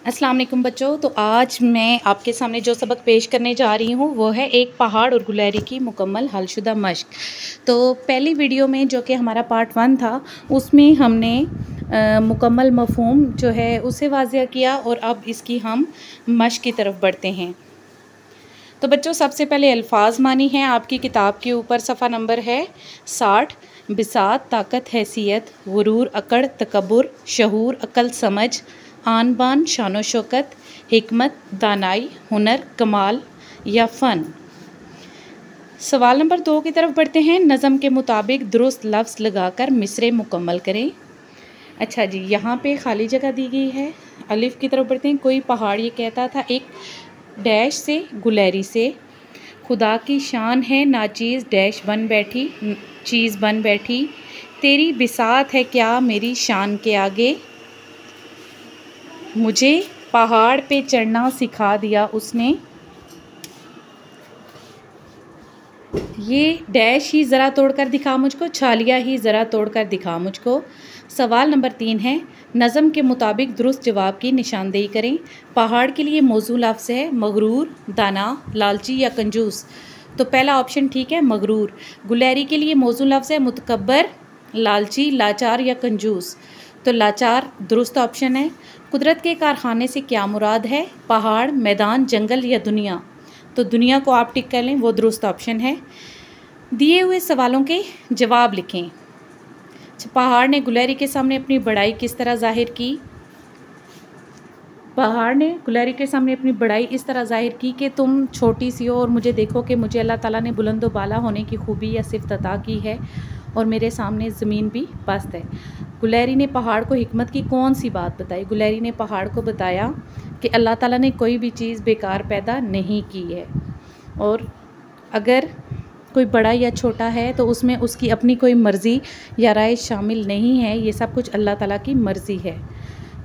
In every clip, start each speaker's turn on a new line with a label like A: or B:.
A: अस्सलाम वालेकुम बच्चों। तो आज मैं आपके सामने जो सबक पेश करने जा रही हूँ वो है एक पहाड़ और गुलहरी की मुकम्मल हलशुदा मश्क। तो पहली वीडियो में जो कि हमारा पार्ट 1 था उसमें हमने मुकम्मल मफ़हूम जो है उसे वाज़िया किया और अब इसकी हम मश्क की तरफ बढ़ते हैं। तो बच्चों सबसे पहले अल्फाज मानी हैं आपकी किताब के ऊपर सफ़ा नंबर है 60। बिसात, ताकत, हैसियत, गुरूर, अकड़, तकब्बुर, शहूर, अक्ल, समझ, आन बान, शानो शौकत, हिकमत, दानाई, हुनर, कमाल या फ़न। सवाल नंबर 2 की तरफ बढ़ते हैं। नज़म के मुताबिक दुरुस्त लफ्ज़ लगाकर मिसरे मुकम्मल करें। अच्छा जी, यहाँ पे खाली जगह दी गई है। अलिफ की तरफ बढ़ते हैं। कोई पहाड़ ये कहता था एक डैश से गुलहरी से, खुदा की शान है नाचीज़ डैश बन बैठी, चीज़ बन बैठी, तेरी बिसात है क्या मेरी शान के आगे, मुझे पहाड़ पे चढ़ना सिखा दिया उसने, ये डैश ही ज़रा तोड़कर दिखा मुझको, छालिया ही ज़रा तोड़कर दिखा मुझको। सवाल नंबर 3 है। नज़म के मुताबिक दुरुस्त जवाब की निशानदेही करें। पहाड़ के लिए मौजू लफ्ज़ है मगरूर, दाना, लालची या कंजूस। तो पहला ऑप्शन ठीक है, मगरूर। गुलहरी के लिए मौजू लफ्ज़ है मुतकब्बर, लालची, लाचार या कंजूस। तो लाचार दुरुस्त ऑप्शन है। कुदरत के कारखाने से क्या मुराद है? पहाड़, मैदान, जंगल या दुनिया। तो दुनिया को आप टिक कर लें, वो दुरुस्त ऑप्शन है। दिए हुए सवालों के जवाब लिखें। पहाड़ ने गुलहरी के सामने अपनी बड़ाई किस तरह जाहिर की? पहाड़ ने गुलहरी के सामने अपनी बड़ाई इस तरह जाहिर की कि तुम छोटी सी हो और मुझे देखो कि मुझे अल्लाह ताला ने बुलंद व बाला होने की खूबी या सिफ़त अता की है और मेरे सामने ज़मीन भी पस्त है। गुलहरी ने पहाड़ को हिकमत की कौन सी बात बताई? गुलहरी ने पहाड़ को बताया कि अल्लाह ताला ने कोई भी चीज़ बेकार पैदा नहीं की है और अगर कोई बड़ा या छोटा है तो उसमें उसकी अपनी कोई मर्ज़ी या राय शामिल नहीं है, ये सब कुछ अल्लाह ताला की मर्ज़ी है।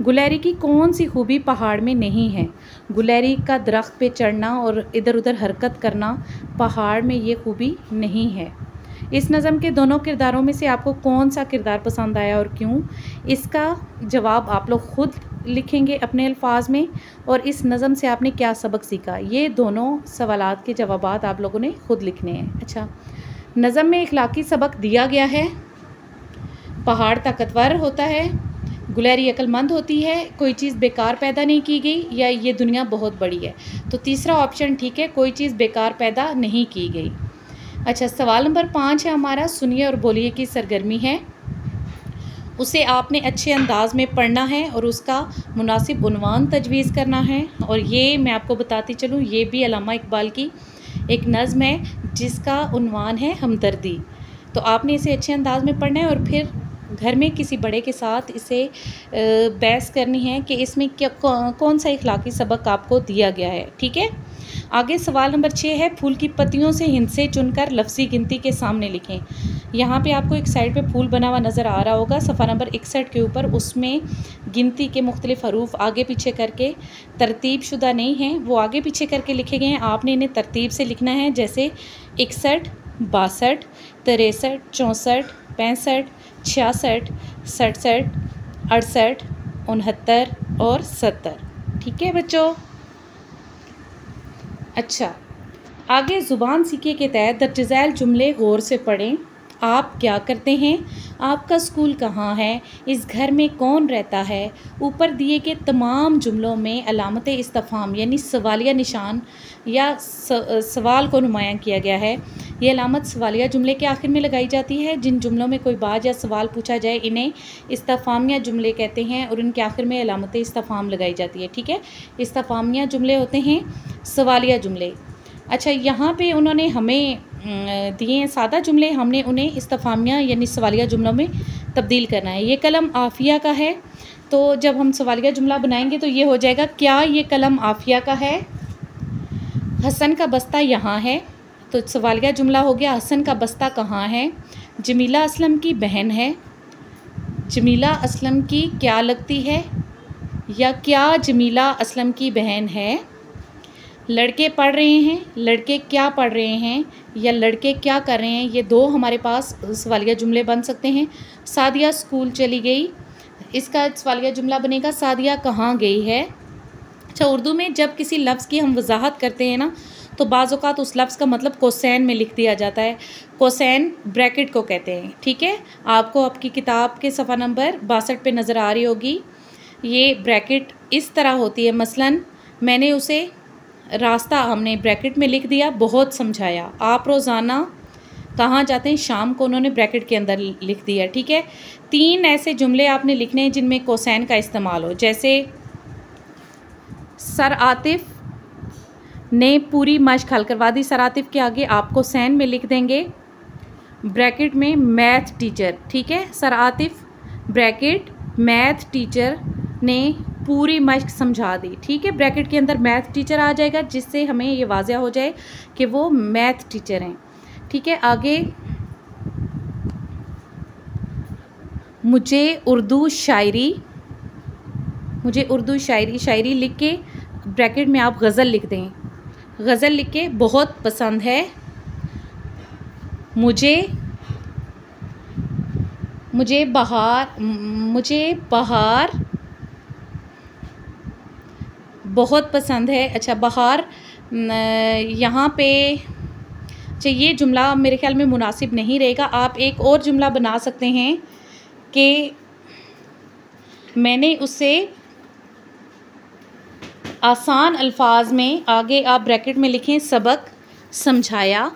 A: गुलहरी की कौन सी खूबी पहाड़ में नहीं है? गुलहरी का दरख्त पे चढ़ना और इधर उधर हरकत करना पहाड़ में ये खूबी नहीं है। इस नज़म के दोनों किरदारों में से आपको कौन सा किरदार पसंद आया और क्यों? इसका जवाब आप लोग ख़ुद लिखेंगे अपने अल्फाज में। और इस नज़म से आपने क्या सबक सीखा, ये दोनों सवालात के जवाबात आप लोगों ने ख़ुद लिखने हैं। अच्छा, नज़म में इखलाकी सबक दिया गया है। पहाड़ ताकतवर होता है, गुलहरी अक्लमंद होती है, कोई चीज़ बेकार पैदा नहीं की गई, या ये दुनिया बहुत बड़ी है। तो तीसरा ऑप्शन ठीक है, कोई चीज़ बेकार पैदा नहीं की गई। अच्छा, सवाल नंबर 5 है हमारा, सुनिए और बोलिए की सरगर्मी है। उसे आपने अच्छे अंदाज में पढ़ना है और उसका मुनासिब उन्वान तजवीज़ करना है। और ये मैं आपको बताती चलूँ, ये भी अल्लामा इकबाल की एक नज़्म है जिसका उन्वान है हमदर्दी। तो आपने इसे अच्छे अंदाज में पढ़ना है और फिर घर में किसी बड़े के साथ इसे बहस करनी है कि इसमें क्या कौन सा इखलाकी सबक आपको दिया गया है। ठीक है, आगे सवाल नंबर 6 है। फूल की पत्तियों से हिंसे चुनकर लफ्ज़ी गिनती के सामने लिखें। यहाँ पे आपको एक साइड पे फूल बना हुआ नज़र आ रहा होगा सफ़ा नंबर 61 के ऊपर, उसमें गिनती के मुख्तलिफ़ हरूफ आगे पीछे करके तरतीब शुदा नहीं हैं, वो आगे पीछे करके लिखे गए हैं। आपने इन्हें तरतीब से लिखना है, जैसे 61, 62, 63, 64, 65, 66, 67, 68, 69 और 70। ठीक है बच्चों। अच्छा, आगे ज़ुबान सीखे के तहत दर्ज झैल जुमले गौर से पढ़ें। आप क्या करते हैं? आपका स्कूल कहाँ है? इस घर में कौन रहता है? ऊपर दिए के तमाम जुमलों में अलामत इस्तिफ़हाम यानी सवालिया निशान या सवाल को नुमायाँ किया गया है। ये अलामत सवालिया जुमले के आखिर में लगाई जाती है। जिन जुमलों में कोई बात या सवाल पूछा जाए इन्हें इस्तिफ़हामिया जुमले कहते हैं और इनके आखिर में अलामत इस्तिफ़हाम लगाई जाती है। ठीक है, इस्तिफ़हामिया जुमले होते हैं सवालिया जुमले। अच्छा, यहाँ पे उन्होंने हमें दिए हैं सादा जुमले, हमने उन्हें इस्तिफ़हामिया यानी सवालिया जुमलों में तब्दील करना है। ये कलम आफ़िया का है, तो जब हम सवालिया जुमला बनाएंगे तो ये हो जाएगा, क्या ये कलम आफ़िया का है? हसन का बस्ता यहाँ है, तो सवालिया जुमला हो गया, हसन का बस्ता कहाँ है? जमीला असलम की बहन है, जमीला असलम की क्या लगती है, या क्या जमीला असलम की बहन है? लड़के पढ़ रहे हैं, लड़के क्या पढ़ रहे हैं, या लड़के क्या कर रहे हैं? ये दो हमारे पास सवालिया जुमले बन सकते हैं। सादिया स्कूल चली गई, इसका सवालिया जुमला बनेगा सादिया कहाँ गई है? अच्छा, उर्दू में जब किसी लफ्ज़ की हम वजाहत करते हैं ना, तो बाज़ औक़ात उस लफ्ज़ का मतलब कोसैन में लिख दिया जाता है। कोसैन ब्रैकेट को कहते हैं, ठीक है। आपको आपकी किताब के सफ़ा नंबर 62 पे नज़र आ रही होगी। ये ब्रैकेट इस तरह होती है, मसलन मैंने उसे रास्ता हमने ब्रैकेट में लिख दिया, बहुत समझाया। आप रोज़ाना कहाँ जाते हैं, शाम को, उन्होंने ब्रैकेट के अंदर लिख दिया, ठीक है। 3 ऐसे जुमले आपने लिखने हैं जिनमें कोसैन का इस्तेमाल हो, जैसे सर आतिफ़ ने पूरी मश्क हल करवा दी। सर आतिफ़ के आगे आप कोसैन में लिख देंगे ब्रैकेट में मैथ टीचर, ठीक है। Sir Atif bracket math teacher ने पूरी मश्क समझा दी, ठीक है। ब्रैकेट के अंदर मैथ टीचर आ जाएगा, जिससे हमें ये वाज़ह हो जाए कि वो मैथ टीचर हैं, ठीक है। आगे मुझे उर्दू शायरी लिख के ब्रैकेट में आप गज़ल लिख दें। गज़ल लिख के बहुत पसंद है मुझे बहार बहुत पसंद है। अच्छा, बहार यहाँ पे, अच्छा ये जुमला मेरे ख़्याल में मुनासिब नहीं रहेगा। आप एक और जुमला बना सकते हैं कि मैंने उसे आसान अल्फाज में, आगे आप ब्रैकेट में लिखें सबक समझाया।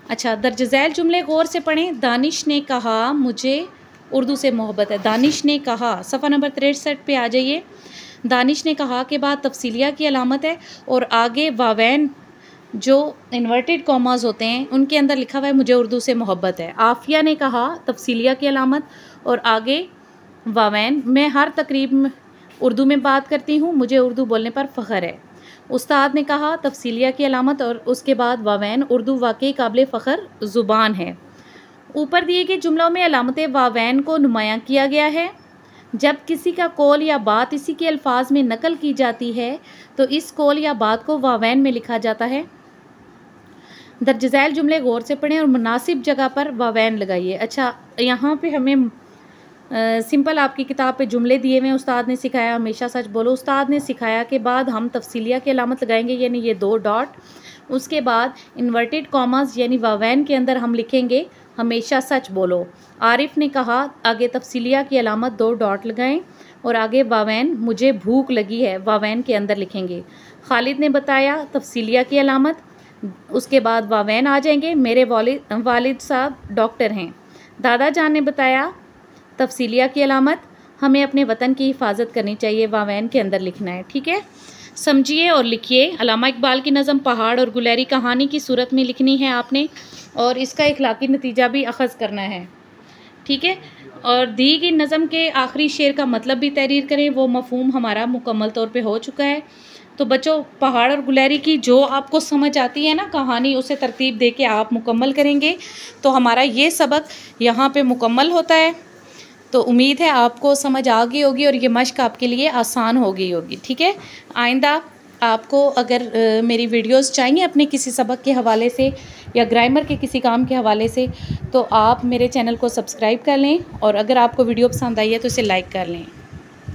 A: अच्छा, दर्ज झैल जुमले गौर से पढ़ें। दानिश ने कहा मुझे उर्दू से मोहब्बत है। दानिश ने कहा, सफ़ा नंबर 63 पे आ जाइए। दानिश ने कहा के बाद तफसीलिया की अलामत है और आगे वावैन जो इन्वर्टेड कॉमास होते हैं उनके अंदर लिखा हुआ है मुझे उर्दू से मोहब्बत है। आफिया ने कहा तफसीलिया की अलामत और आगे वावैन, मैं हर तकरीब में उर्दू में बात करती हूँ, मुझे उर्दू बोलने पर फ़ख्र है। उस्ताद ने कहा तफसीलिया की अलामत और उसके बाद वावैन, उर्दू वाकई काबिल फ़ख्र ज़ुबान है। ऊपर दिए गए जुमलों में अलामत वावैन को नुमायाँ किया गया है। जब किसी का कौल या बात इसी के अल्फाज में नकल की जाती है तो इस कौल या बात को वावैन में लिखा जाता है। दर्ज झैल जुमले गौर से पढ़ें और मुनासिब जगह पर वावैन लगाइए। अच्छा, यहाँ पे हमें सिंपल आपकी किताब पे जुमले दिए हुए हैं। उस्ताद ने सिखाया हमेशा सच बोलो। उस्ताद ने सिखाया के बाद हम तफसीलिया की अलामत लगाएंगे, यानी ये 2 डॉट। उसके बाद इन्वर्टेड कॉमास यानी वावैन के अंदर हम लिखेंगे हमेशा सच बोलो। आरिफ ने कहा, आगे तफसीलिया की अलामत 2 डॉट लगाएं और आगे वावैन, मुझे भूख लगी है, वावैन के अंदर लिखेंगे। खालिद ने बताया तफसीलिया की अलामत, उसके बाद वावैन आ जाएंगे, मेरे वालिद साहब डॉक्टर हैं। दादा जान ने बताया तफसीलिया की अलामत, हमें अपने वतन की हिफाजत करनी चाहिए, वावैन के अंदर लिखना है, ठीक है। समझिए और लिखिए। अल्लामा इकबाल की नज़म पहाड़ और गुलैरी कहानी की सूरत में लिखनी है आपने और इसका इखलाकी नतीजा भी अखज़ करना है, ठीक है। और दी गई नज़म के आखिरी शेर का मतलब भी तहरीर करें, वो मफ़हूम हमारा मुकम्मल तौर पे हो चुका है। तो बच्चों, पहाड़ और गुलैरी की जो आपको समझ आती है ना कहानी, उसे तरतीब दे के आप मुकम्मल करेंगे तो हमारा ये सबक यहाँ पे मुकम्मल होता है। तो उम्मीद है आपको समझ आ गई होगी और ये मश्क आपके लिए आसान हो गई होगी, ठीक है। आइंदा आपको अगर मेरी वीडियोस चाहिए अपने किसी सबक के हवाले से या ग्रामर के किसी काम के हवाले से, तो आप मेरे चैनल को सब्सक्राइब कर लें और अगर आपको वीडियो पसंद आई है तो इसे लाइक कर लें।